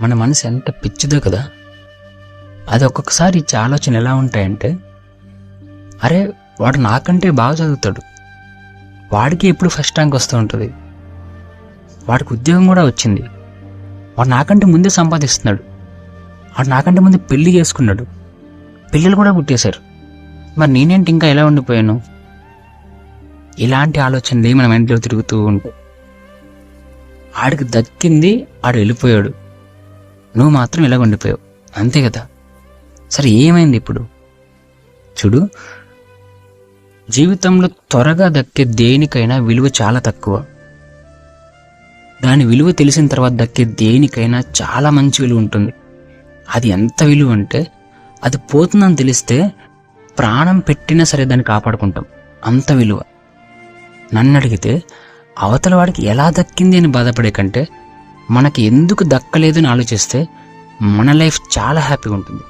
మన మనసు ఎంత పిచ్చిదో కదా. అది ఒక్కొక్కసారి ఇచ్చే ఆలోచన ఎలా ఉంటాయంటే, అరే వాడు నాకంటే బాగా చదువుతాడు, వాడికి ఎప్పుడు ఫస్ట్ ర్యాంక్ వస్తూ ఉంటుంది, వాడికి ఉద్యోగం కూడా వచ్చింది, వాడు నాకంటే ముందే సంపాదిస్తున్నాడు, వాడు నాకంటే ముందే పెళ్లి చేసుకున్నాడు, పిల్లలు కూడా పుట్టేశారు, మరి నేనేంటి ఇంకా ఎలా ఉండిపోయాను. ఇలాంటి ఆలోచనలు మన మైండ్లో తిరుగుతూ ఉంటాయి. ఆడికి దక్కింది ఆడు వెళ్ళిపోయాడు, నువ్వు మాత్రం ఇలా ఉండిపోయావు, అంతే కదా. సరే ఏమైంది ఇప్పుడు? చూడు, జీవితంలో త్వరగా దక్కే దేనికైనా విలువ చాలా తక్కువ. దాని విలువ తెలిసిన తర్వాత దక్కే దేనికైనా చాలా మంచి విలువ ఉంటుంది. అది ఎంత విలువ అంటే, అది పోతుందని తెలిస్తే ప్రాణం పెట్టినా సరే దాన్ని కాపాడుకుంటాం, అంత విలువ. నన్ను అడిగితే అవతల వాడికి ఎలా దక్కింది అని బాధపడే కంటే మనకి ఎందుకు దక్కలేదు అని ఆలోచిస్తే మన లైఫ్ చాలా హ్యాపీగా ఉంటుంది.